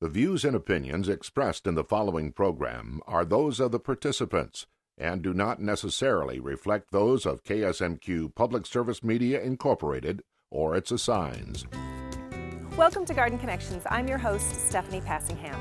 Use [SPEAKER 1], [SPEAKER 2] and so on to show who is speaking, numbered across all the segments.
[SPEAKER 1] The views and opinions expressed in the following program are those of the participants and do not necessarily reflect those of KSMQ Public Service Media Incorporated or its assigns.
[SPEAKER 2] Welcome to Garden Connections. I'm your host, Stephanie Passingham.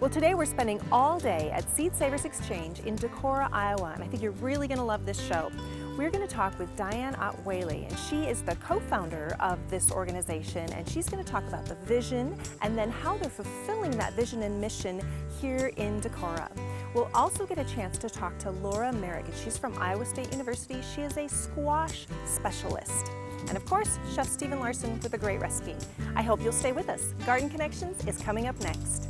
[SPEAKER 2] Well, today we're spending all day at Seed Savers Exchange in Decorah, Iowa, and I think you're really going to love this show. We're going to talk with Diane Otwaley, and she is the co-founder of this organization, and she's going to talk about the vision and then how they're fulfilling that vision and mission here in Decorah. We'll also get a chance to talk to Laura Merrick, and she's from Iowa State University. She is a squash specialist. And of course, Chef Stephen Larson with a great recipe. I hope you'll stay with us. Garden Connections is coming up next.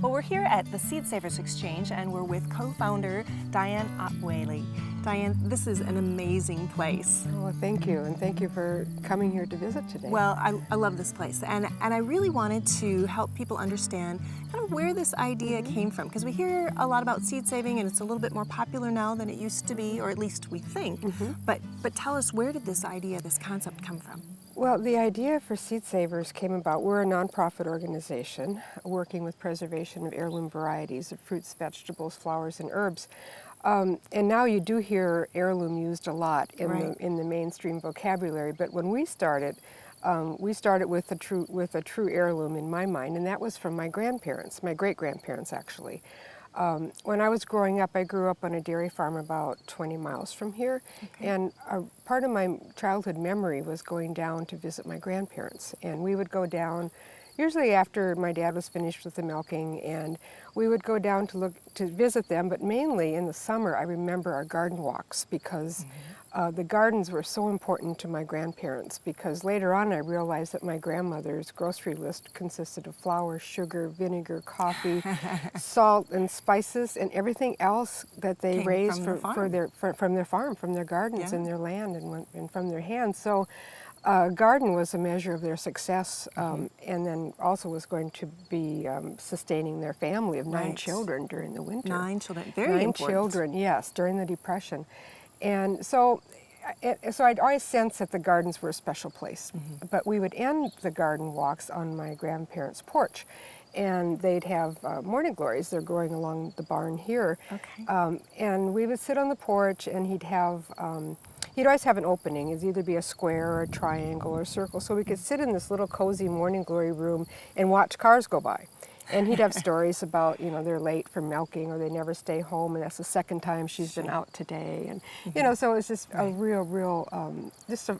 [SPEAKER 2] Well, we're here at the Seed Savers Exchange, and we're with co-founder Diane Otwaley. Diane, this is an amazing place.
[SPEAKER 3] Oh, thank you, and thank you for coming here to visit today.
[SPEAKER 2] Well, I love this place, and I really wanted to help people understand kind of where this idea came from, because we hear a lot about seed saving, and it's a little bit more popular now than it used to be, or at least we think. But tell us, where did this idea, this concept come from?
[SPEAKER 3] Well, the idea for Seed Savers came about. We're a nonprofit organization working with preservation of heirloom varieties of fruits, vegetables, flowers, and herbs. And now you do hear heirloom used a lot in the mainstream vocabulary. But when we started with a true heirloom in my mind, and that was from my grandparents, my great-grandparents actually. When I was growing up, I grew up on a dairy farm about 20 miles from here, and part of my childhood memory was going down to visit my grandparents. And we would go down, usually after my dad was finished with the milking, and we would go down to visit them, but mainly in the summer I remember our garden walks, because the gardens were so important to my grandparents, because later on I realized that my grandmother's grocery list consisted of flour, sugar, vinegar, coffee, salt, and spices, and everything else that they raised from their farm, from their gardens and their land, and from their hands. So garden was a measure of their success, and then also was going to be sustaining their family of 9 children during the winter. 9 children, very important. 9 children, yes, during the Depression. And so I'd always sensed that the gardens were a special place. But we would end the garden walks on my grandparents' porch, and they'd have morning glories. They're growing along the barn here. And we would sit on the porch, and he'd always have an opening. It'd either be a square or a triangle or a circle, so we could sit in this little cozy morning glory room and watch cars go by. And he'd have stories about, they're late for milking, or they never stay home, and that's the second time she's been out today. And, so it was just a real, just a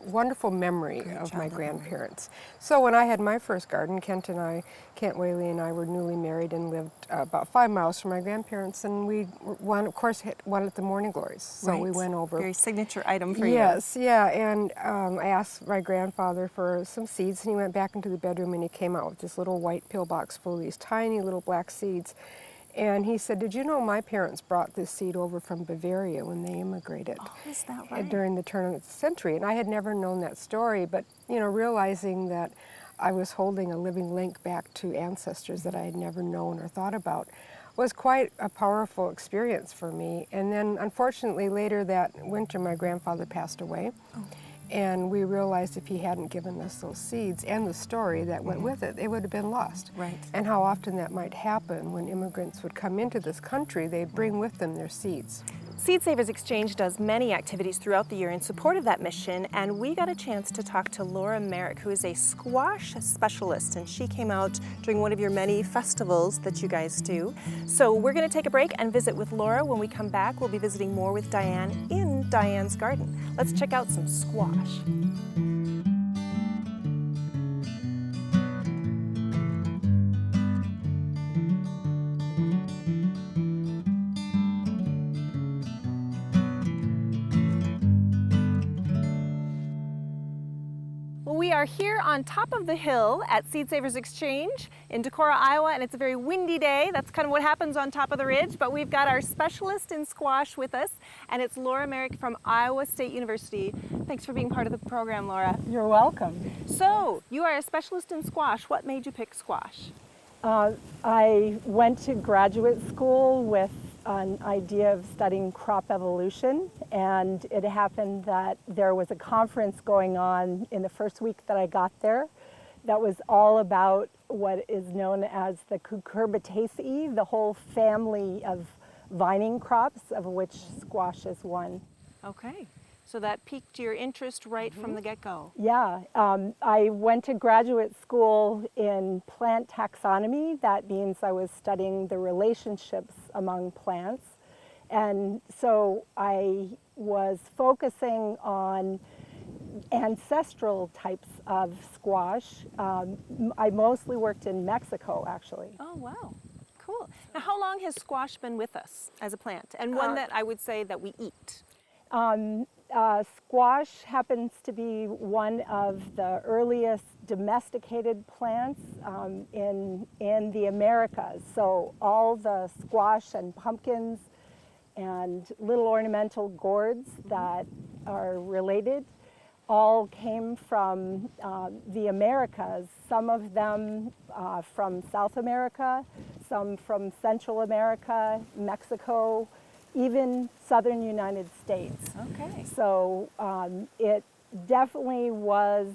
[SPEAKER 3] wonderful memory of my grandparents. So when I had my first garden, Kent Whaley and I were newly married and lived about 5 miles from my grandparents, and we of course hit one at the Morning Glories. So we went over. Very signature item for you. Yes, yeah, and I asked my grandfather for some seeds, and he went back into the bedroom and he came out with this little white pillbox full of these tiny little black seeds. And he said, "Did you know my parents brought this seed over from Bavaria when they immigrated?" Oh, is that right? During the turn of the century. And I had never known that story, but realizing that I was holding a living link back to ancestors that I had never known or thought about was quite a powerful experience for me. And then unfortunately later that winter my grandfather passed away. And we realized if he hadn't given us those seeds and the story that went with it, they would have been lost. And how often that might happen when immigrants would come into this country, they bring with them their seeds. Seed Savers Exchange does many activities throughout the year in support of that mission, and we got a chance to talk to Laura Merrick, who is a squash specialist, and she came out during one of your many festivals that you guys do. So we're going to take a break and visit with Laura. When we come back, we'll be visiting more with Diane in Diane's garden. Let's check out some squash.
[SPEAKER 2] are here on top of the hill at Seed Savers Exchange in Decorah, Iowa, and it's a very windy day. That's kind of what happens on top of the ridge, but we've got our specialist in squash with us, and it's Laura Merrick from Iowa State University. Thanks for being part of the program, Laura.
[SPEAKER 4] You're welcome.
[SPEAKER 2] So, you are a specialist in squash. What made you pick squash?
[SPEAKER 4] I went to graduate school with an idea of studying crop evolution, and it happened that there was a conference going on in the first week that I got there that was all about what is known as the Cucurbitaceae, the whole family of vining crops, of which squash is one.
[SPEAKER 2] Okay, so that piqued your interest right from the get-go.
[SPEAKER 4] Yeah, I went to graduate school in plant taxonomy. That means I was studying the relationships among plants. And so I was focusing on ancestral types of squash. I mostly worked in Mexico, actually.
[SPEAKER 2] Oh, wow. Cool. Now, how long has squash been with us as a plant, and one that I would say that we eat?
[SPEAKER 4] Squash happens to be one of the earliest domesticated plants in the Americas. So all the squash and pumpkins and little ornamental gourds that are related all came from the Americas, some of them from South America, some from Central America, Mexico, even southern United States.
[SPEAKER 2] Okay.
[SPEAKER 4] So it definitely was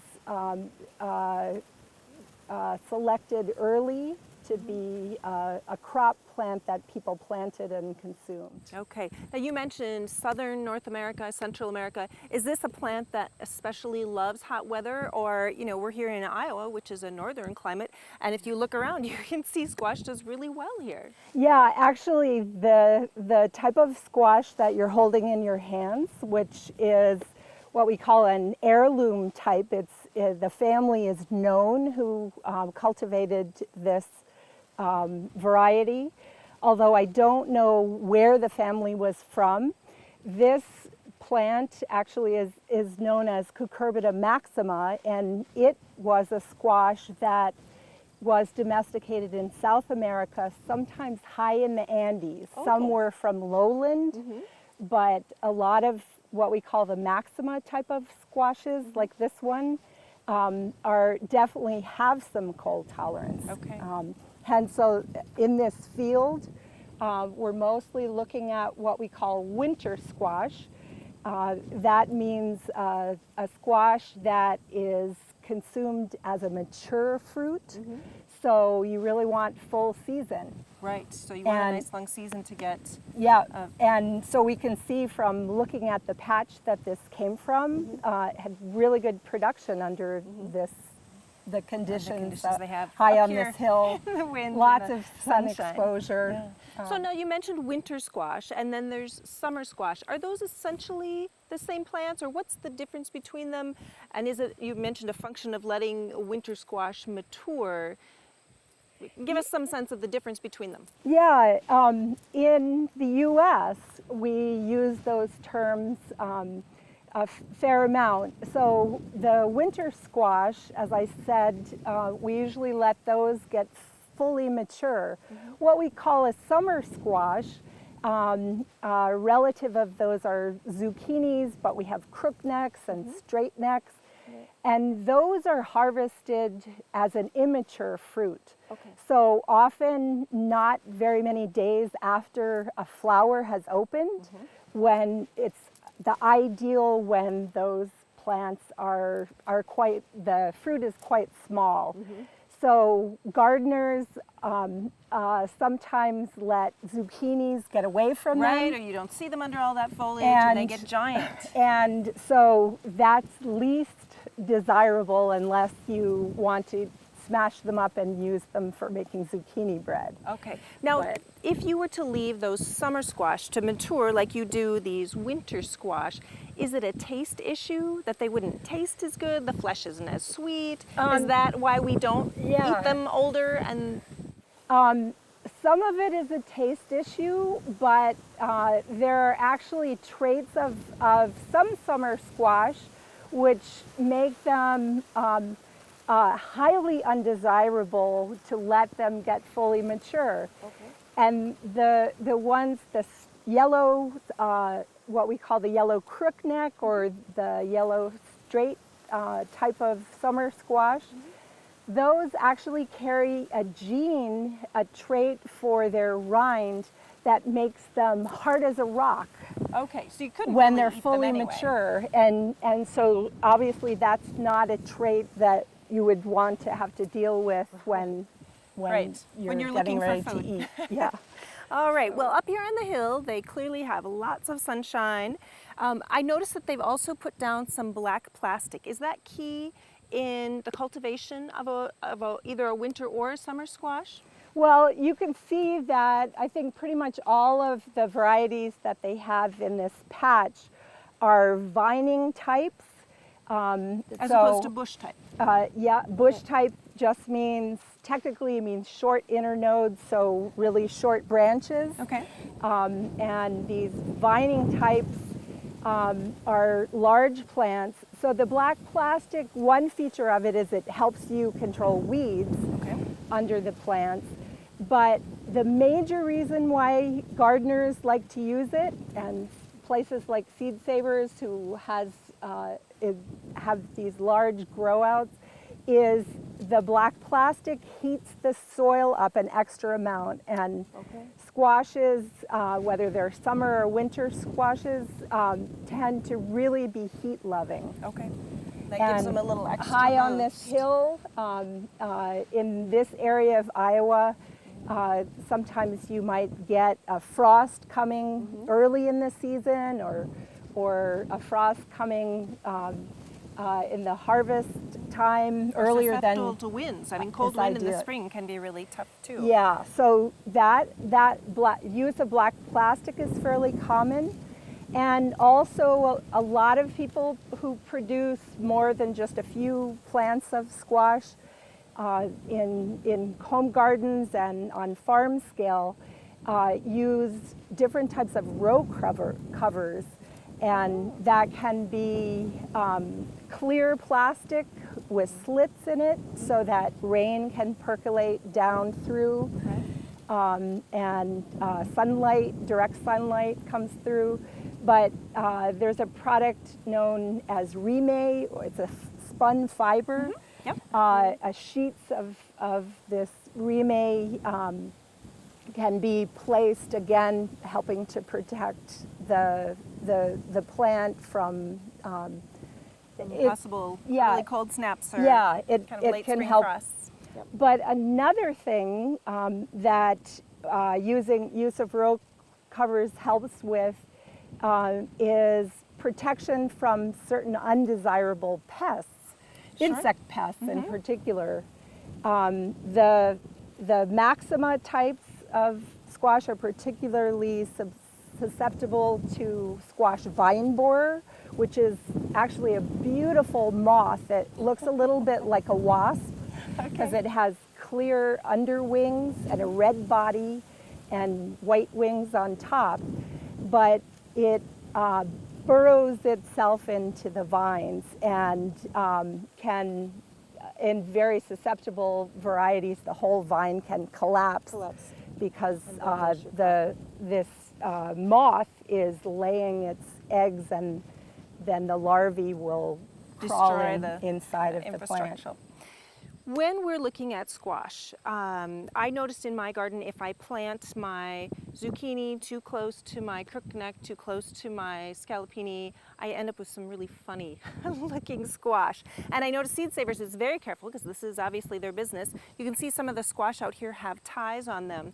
[SPEAKER 4] selected early to be a crop plant that people planted and consumed.
[SPEAKER 2] Okay. Now, you mentioned southern North America, Central America. Is this a plant that especially loves hot weather? Or, you know, we're here in Iowa, which is a northern climate, and if you look around, you can see squash does really well here.
[SPEAKER 4] Yeah, actually, the type of squash that you're holding in your hands, which is what we call an heirloom type, the family is known who cultivated this variety, although I don't know where the family was from. This plant actually is known as Cucurbita maxima, and it was a squash that was domesticated in South America, sometimes high in the Andes.
[SPEAKER 2] Okay.
[SPEAKER 4] Some were from lowland, but a lot of what we call the maxima type of squashes, like this one, are definitely have some cold tolerance.
[SPEAKER 2] Okay.
[SPEAKER 4] And so in this field, we're mostly looking at what we call winter squash. That means a squash that is consumed as a mature fruit. So you really want full season.
[SPEAKER 2] Right, so you want a nice long season to get...
[SPEAKER 4] Yeah, and so we can see from looking at the patch that this came from, had really good production under the conditions
[SPEAKER 2] they have
[SPEAKER 4] high
[SPEAKER 2] up
[SPEAKER 4] on
[SPEAKER 2] here.
[SPEAKER 4] this hill,
[SPEAKER 2] The wind
[SPEAKER 4] lots
[SPEAKER 2] and the
[SPEAKER 4] of sun
[SPEAKER 2] sunshine.
[SPEAKER 4] exposure.
[SPEAKER 2] Yeah. So now you mentioned winter squash, and then there's summer squash. Are those essentially the same plants, or what's the difference between them? And is it, you mentioned a function of letting winter squash mature. Give us some sense of the difference between them.
[SPEAKER 4] Yeah, in the U.S., we use those terms a fair amount. So the winter squash, as I said, we usually let those get fully mature. What we call a summer squash, relative of those are zucchinis, but we have crooknecks and straight necks. And those are harvested as an immature fruit.
[SPEAKER 2] Okay.
[SPEAKER 4] So often not very many days after a flower has opened, when it's the ideal when those plants are quite, the fruit is quite small. So gardeners sometimes let zucchinis get away from them.
[SPEAKER 2] Right, or you don't see them under all that foliage and they get giant.
[SPEAKER 4] And so that's least desirable unless you want to smash them up and use them for making zucchini bread.
[SPEAKER 2] Okay. Now, if you were to leave those summer squash to mature like you do these winter squash, is it a taste issue that they wouldn't taste as good? The flesh isn't as sweet? Is that why we don't eat them older? And
[SPEAKER 4] some of it is a taste issue, but there are actually traits of some summer squash which make them highly undesirable to let them get fully mature.
[SPEAKER 2] Okay.
[SPEAKER 4] And the ones, the yellow, what we call the yellow crookneck or the yellow straight type of summer squash, those actually carry a gene, a trait for their rind that makes them hard as a rock.
[SPEAKER 2] Okay, so you couldn't
[SPEAKER 4] when
[SPEAKER 2] really
[SPEAKER 4] they're
[SPEAKER 2] eat them
[SPEAKER 4] fully
[SPEAKER 2] anyway.
[SPEAKER 4] mature, and so obviously that's not a trait that you would want to have to deal with when
[SPEAKER 2] Right.
[SPEAKER 4] you're,
[SPEAKER 2] When you're
[SPEAKER 4] getting
[SPEAKER 2] looking
[SPEAKER 4] ready
[SPEAKER 2] for food.
[SPEAKER 4] to eat. Yeah.
[SPEAKER 2] All right, well, up here on the hill, they clearly have lots of sunshine. I noticed that they've also put down some black plastic. Is that key in the cultivation of either a winter or a summer squash?
[SPEAKER 4] Well, you can see that I think pretty much all of the varieties that they have in this patch are vining types.
[SPEAKER 2] As opposed to bush type.
[SPEAKER 4] Yeah, bush type just means, technically it means short internodes, so really short branches.
[SPEAKER 2] Okay.
[SPEAKER 4] And these vining types are large plants. So the black plastic, one feature of it is it helps you control weeds under the plants. But the major reason why gardeners like to use it, and places like Seed Savers who have these large grow outs, is the black plastic heats the soil up an extra amount, and squashes, whether they're summer or winter squashes, tend to really be heat loving.
[SPEAKER 2] Okay. That gives them a little extra
[SPEAKER 4] high on this
[SPEAKER 2] boost.
[SPEAKER 4] hill, in this area of Iowa, sometimes you might get a frost coming early in the season, or a frost coming in the harvest time earlier than
[SPEAKER 2] susceptible to winds. I mean, cold wind in the spring can be really tough too.
[SPEAKER 4] Yeah, so that use of black plastic is fairly common. And also a lot of people who produce more than just a few plants of squash in home gardens and on farm scale use different types of row covers. And that can be clear plastic with slits in it so that rain can percolate down through, and sunlight, direct sunlight comes through. But there's a product known as Remay, or it's a spun fiber. Sheets of this Remay can be placed, again, helping to protect the plant from
[SPEAKER 2] possible really cold snaps or
[SPEAKER 4] it
[SPEAKER 2] late
[SPEAKER 4] can
[SPEAKER 2] spring
[SPEAKER 4] help.
[SPEAKER 2] frosts.
[SPEAKER 4] But another thing that use of row covers helps with is protection from certain undesirable pests, insect pests in particular. The maxima types of squash are particularly susceptible to squash vine borer, which is actually a beautiful moth that looks a little bit like a wasp because it has clear underwings and a red body and white wings on top, but it burrows itself into the vines and can, in very susceptible varieties, the whole vine can collapse. Because this moth is laying its eggs, and then the larvae will crawl inside of the plant.
[SPEAKER 2] When we're looking at squash, I noticed in my garden, if I plant my zucchini too close to my crookneck, too close to my scallopini, I end up with some really funny looking squash. And I noticed Seed Savers is very careful, because this is obviously their business. You can see some of the squash out here have ties on them.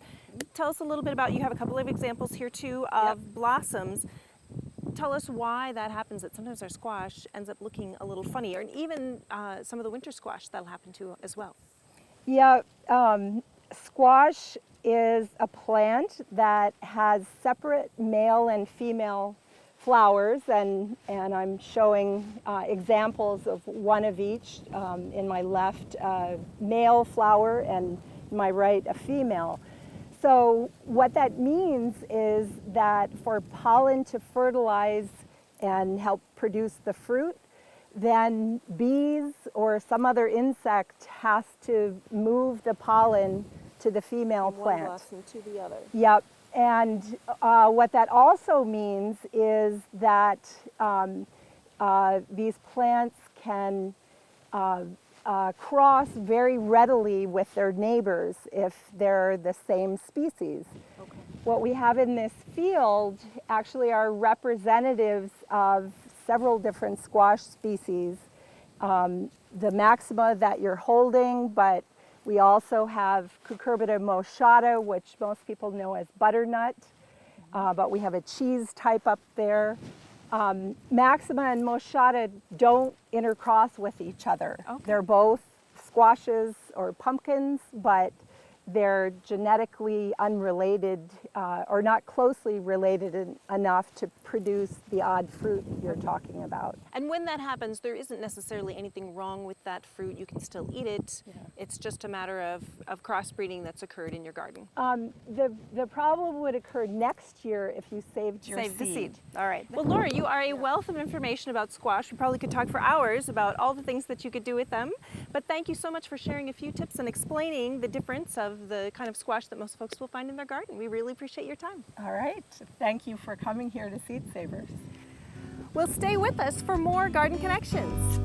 [SPEAKER 2] Tell us a little bit about, you have a couple of examples here too of blossoms. Tell us why that happens, that sometimes our squash ends up looking a little funny, or even some of the winter squash that'll happen to as well.
[SPEAKER 4] Yeah, squash is a plant that has separate male and female flowers, and I'm showing examples of one of each. In my left, male flower, and in my right, a female. So what that means is that for pollen to fertilize and help produce the fruit, then bees or some other insect has to move the pollen to the female plant.
[SPEAKER 2] One blossom to the other.
[SPEAKER 4] Yep. And what that also means is that these plants can cross very readily with their neighbors if they're the same species.
[SPEAKER 2] Okay.
[SPEAKER 4] What we have in this field actually are representatives of several different squash species. The maxima that you're holding, but we also have Cucurbita moschata, which most people know as butternut, but we have a cheese type up there. Maxima and moschata don't intercross with each other.
[SPEAKER 2] Okay.
[SPEAKER 4] They're both squashes or pumpkins, but they're genetically unrelated or not closely related enough to produce the odd fruit you're talking about.
[SPEAKER 2] And when that happens, there isn't necessarily anything wrong with that fruit. You can still eat it.
[SPEAKER 4] Yeah.
[SPEAKER 2] It's just a matter of crossbreeding that's occurred in your garden.
[SPEAKER 4] The problem would occur next year if you saved your
[SPEAKER 2] Save
[SPEAKER 4] seed.
[SPEAKER 2] the seed. All right. Well, Laura, you are a wealth of information about squash. We probably could talk for hours about all the things that you could do with them. But thank you so much for sharing a few tips and explaining the difference of the kind of squash that most folks will find in their garden. We really appreciate your time.
[SPEAKER 4] All right. Thank you for coming here to Seed Savers.
[SPEAKER 2] Well, stay with us for more Garden Connections.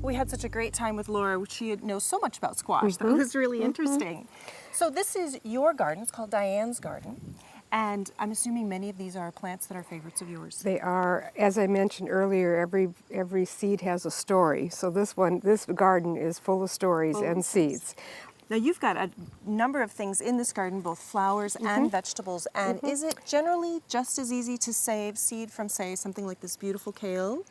[SPEAKER 2] We had such a great time with Laura. She knows so much about squash. That was really interesting. So this is your garden. It's called Diane's Garden. And I'm assuming many of these are plants that are favorites of yours.
[SPEAKER 3] They are, as I mentioned earlier, every seed has a story. So this garden is full of stories and seeds.
[SPEAKER 2] Now you've got a number of things in this garden, both flowers and vegetables. And is it generally just as easy to save seed from, say, something like this beautiful kale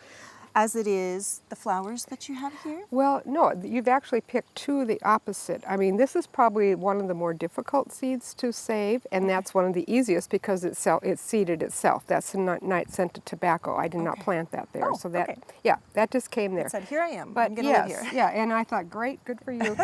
[SPEAKER 2] as it is the flowers that you have here?
[SPEAKER 3] Well, no, you've actually picked two of the opposite. I mean, this is probably one of the more difficult seeds to save, and that's one of the easiest because it's seeded itself. That's a night-scented tobacco. I did not plant that there.
[SPEAKER 2] Oh,
[SPEAKER 3] so that, yeah, that just came there.
[SPEAKER 2] It said, here I am,
[SPEAKER 3] But
[SPEAKER 2] I'm gonna
[SPEAKER 3] yes,
[SPEAKER 2] live here.
[SPEAKER 3] yeah, and I thought, great, good for you.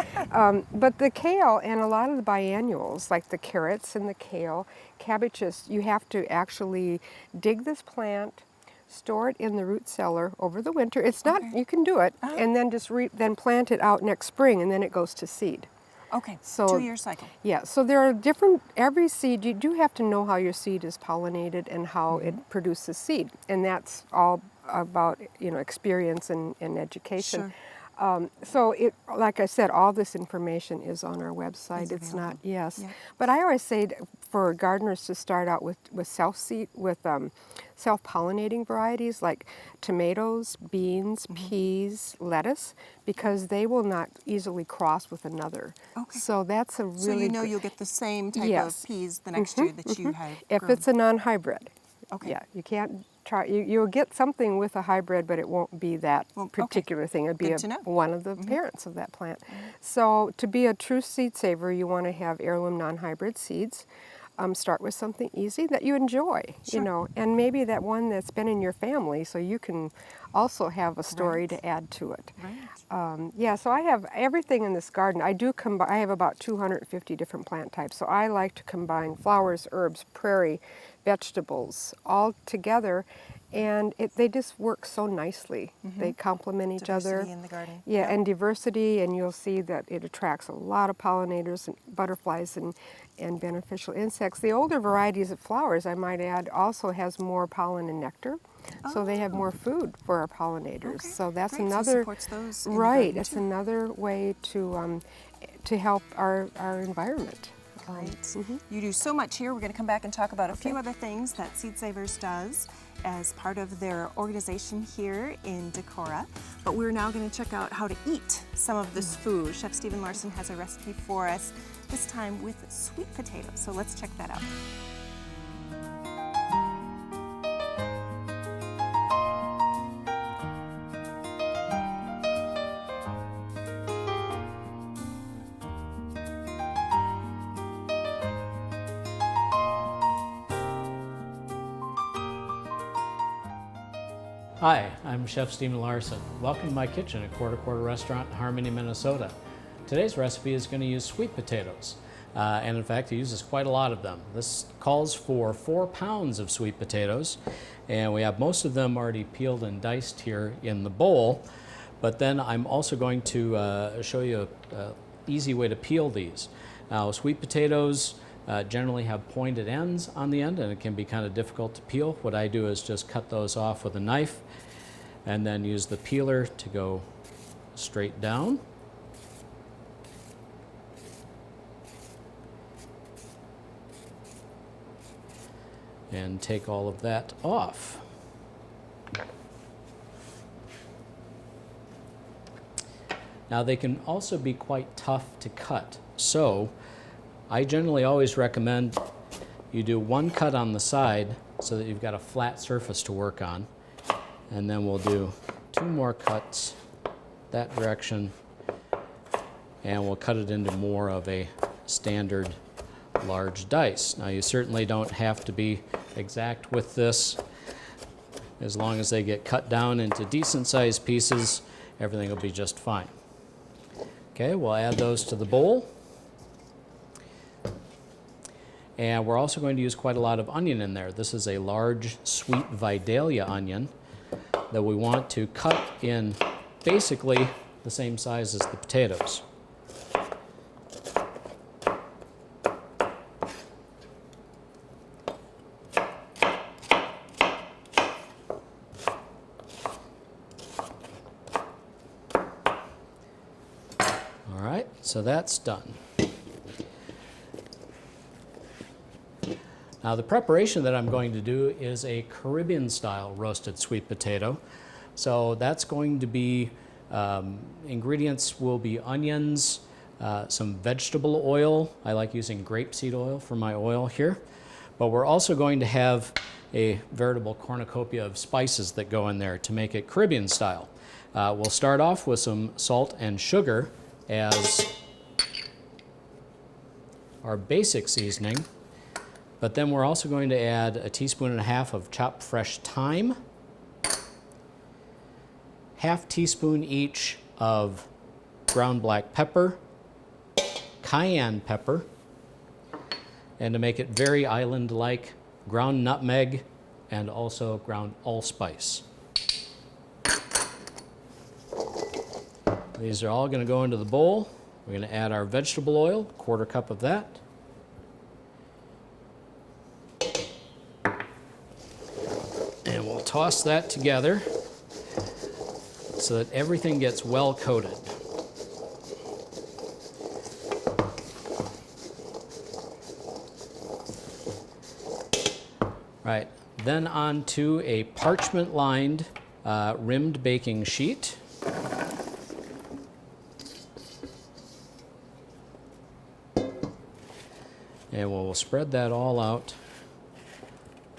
[SPEAKER 3] But the kale and a lot of the biennials, like the carrots and the kale, cabbages, you have to actually dig this plant, store it in the root cellar over the winter. It's not, you can do it, and then just then plant it out next spring, and then it goes to seed.
[SPEAKER 2] Okay,
[SPEAKER 3] So
[SPEAKER 2] 2-year cycle.
[SPEAKER 3] Yeah, so there are every seed, you do have to know how your seed is pollinated and how it produces seed, and that's all about, experience and education.
[SPEAKER 2] Sure.
[SPEAKER 3] So like I said, all this information is on our website. It's not, yes.
[SPEAKER 2] Yeah.
[SPEAKER 3] But I always say for gardeners to start out with self-pollinating varieties like tomatoes, beans, peas, lettuce, because they will not easily cross with another.
[SPEAKER 2] Okay.
[SPEAKER 3] So that's a really
[SPEAKER 2] So you know
[SPEAKER 3] good,
[SPEAKER 2] you'll get the same type
[SPEAKER 3] Yes.
[SPEAKER 2] of peas the next year that you have
[SPEAKER 3] if
[SPEAKER 2] grown.
[SPEAKER 3] it's a non-hybrid.
[SPEAKER 2] Okay.
[SPEAKER 3] Yeah, you can't try. You'll get something with a hybrid, but it won't be that particular thing. It'll be
[SPEAKER 2] Good to know.
[SPEAKER 3] one of the parents of that plant. So to be a true seed saver, you want to have heirloom non-hybrid seeds. Start with something easy that you enjoy, and maybe that one that's been in your family, so you can also have a story to add to it.
[SPEAKER 2] Right.
[SPEAKER 3] Yeah, so I have everything in this garden. I have about 250 different plant types, so I like to combine flowers, herbs, prairie, vegetables all together, and they just work so nicely. They complement each other.
[SPEAKER 2] Diversity in the garden.
[SPEAKER 3] Yeah,
[SPEAKER 2] Yep.
[SPEAKER 3] and diversity, and you'll see that it attracts a lot of pollinators and butterflies and beneficial insects. The older varieties of flowers, I might add, also has more pollen and nectar, so they have more food for our pollinators.
[SPEAKER 2] Okay,
[SPEAKER 3] So that's
[SPEAKER 2] great. So
[SPEAKER 3] another
[SPEAKER 2] supports those in the
[SPEAKER 3] right.
[SPEAKER 2] garden,
[SPEAKER 3] It's
[SPEAKER 2] too.
[SPEAKER 3] another way to help our environment.
[SPEAKER 2] Great. You do so much here. We're going to come back and talk about a few other things that Seed Savers does as part of their organization here in Decorah. But we're now going to check out how to eat some of this food. Chef Stephen Larson has a recipe for us, this time with sweet potatoes. So let's check that out.
[SPEAKER 5] Hi, I'm Chef Stephen Larson. Welcome to my kitchen at Quarter Quarter Restaurant in Harmony, Minnesota. Today's recipe is going to use sweet potatoes. and in fact, he uses quite a lot of them. This calls for 4 pounds of sweet potatoes, and we have most of them already peeled and diced here in the bowl. But then I'm also going to show you an easy way to peel these. Now, sweet potatoes generally have pointed ends on the end, and it can be kind of difficult to peel. What I do is just cut those off with a knife and then use the peeler to go straight down. And take all of that off. Now, they can also be quite tough to cut, so I generally always recommend you do one cut on the side so that you've got a flat surface to work on, and then we'll do 2 more cuts that direction, and we'll cut it into more of a standard large dice. Now, you certainly don't have to be exact with this. As long as they get cut down into decent sized pieces, everything will be just fine. Okay, we'll add those to the bowl. And we're also going to use quite a lot of onion in there. This is a large sweet Vidalia onion that we want to cut in basically the same size as the potatoes. So that's done. Now, the preparation that I'm going to do is a Caribbean style roasted sweet potato. So that's going to be, ingredients will be onions, some vegetable oil. I like using grapeseed oil for my oil here. But we're also going to have a veritable cornucopia of spices that go in there to make it Caribbean style. We'll start off with some salt and sugar as our basic seasoning, but then we're also going to add 1.5 teaspoons of chopped fresh thyme, 1/2 teaspoon each of ground black pepper, cayenne pepper, and to make it very island-like, ground nutmeg, and also ground allspice. These are all going to go into the bowl. We're going to add our vegetable oil, 1/4 cup of that. And we'll toss that together so that everything gets well coated. Right, then on to a parchment-lined rimmed baking sheet. And we'll spread that all out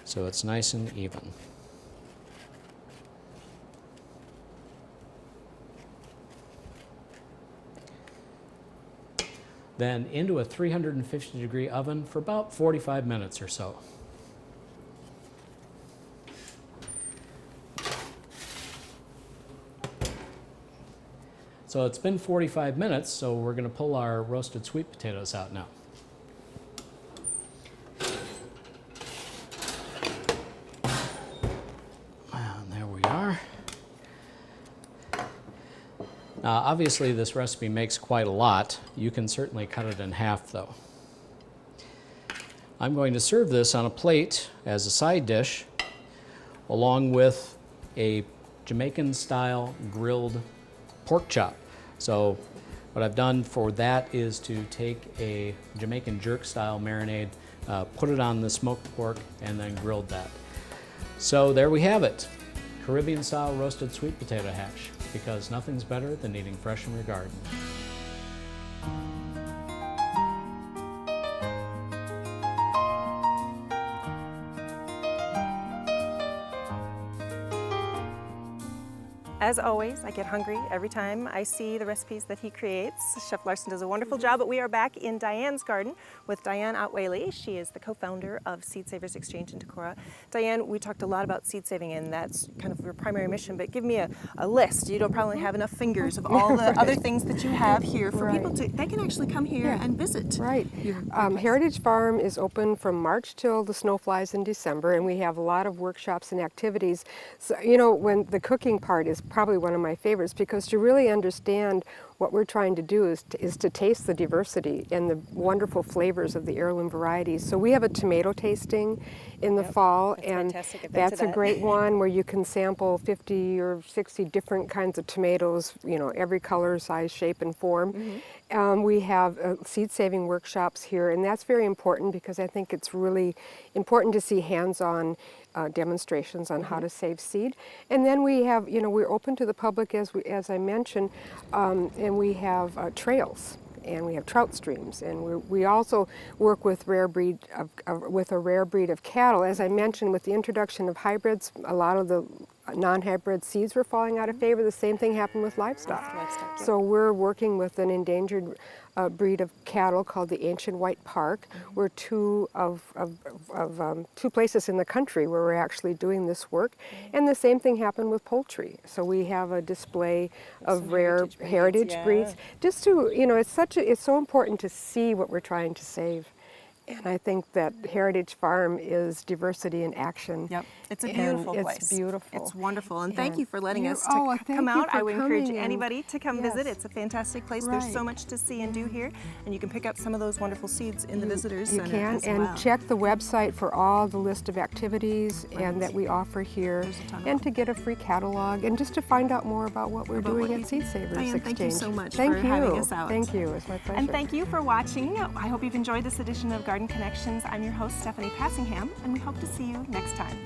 [SPEAKER 5] so it's nice and even. Then into a 350-degree oven for about 45 minutes or so. So it's been 45 minutes, so we're going to pull our roasted sweet potatoes out now. Obviously, this recipe makes quite a lot. You can certainly cut it in half, though. I'm going to serve this on a plate as a side dish, along with a Jamaican-style grilled pork chop. So what I've done for that is to take a Jamaican jerk-style marinade, put it on the smoked pork, and then grilled that. So there we have it, Caribbean-style roasted sweet potato hash, because nothing's better than eating fresh from your garden.
[SPEAKER 2] As always, I get hungry every time I see the recipes that he creates. Chef Larson does a wonderful job, but we are back in Diane's garden with Diane Otwaley. She is the co-founder of Seed Savers Exchange in Decorah. Diane, we talked a lot about seed saving, and that's kind of your primary mission, but give me a list. You don't probably have enough fingers of all the other things that you have here for people to, they can actually come here and visit.
[SPEAKER 3] Right. Heritage Farm is open from March till the snow flies in December, and we have a lot of workshops and activities. So, you know, when the cooking part is probably one of my favorites, because to really understand what we're trying to do is to taste the diversity and the wonderful flavors of the heirloom varieties. So we have a tomato tasting in the fall, and that's a great one where you can sample 50 or 60 different kinds of tomatoes, you know, every color, size, shape, and form. We have seed saving workshops here, and that's very important because I think it's really important to see hands-on demonstrations on how to save seed. And then we have, you know, we're open to the public as I mentioned, and we have trails, and we have trout streams, and we also work with a rare breed of cattle. As I mentioned, with the introduction of hybrids, a lot of the non-hybrid seeds were falling out of favor. The same thing happened with livestock. So we're working with an endangered breed of cattle called the Ancient White Park. We're two places in the country where we're actually doing this work. And the same thing happened with poultry. So we have a display of rare heritage breeds. Just to, you know, it's so important to see what we're trying to save. And I think that Heritage Farm is diversity in action.
[SPEAKER 2] Yep, it's a beautiful place.
[SPEAKER 3] It's beautiful.
[SPEAKER 2] It's wonderful, and thank you for letting us come out. I would encourage anybody to come visit. It's a fantastic place. There's so much to see and do here, and you can pick up some of those wonderful seeds in the visitors center.
[SPEAKER 3] You can, and check the website for all the list of activities and that we offer here, and to get a free catalog, and just to find out more about what we're doing at Seed Savers Exchange.
[SPEAKER 2] Thank you so much for having us out.
[SPEAKER 3] Thank you. It's my pleasure.
[SPEAKER 2] And thank you for watching. I hope you've enjoyed this edition of Garden Connections. I'm your host, Stephanie Passingham, and we hope to see you next time.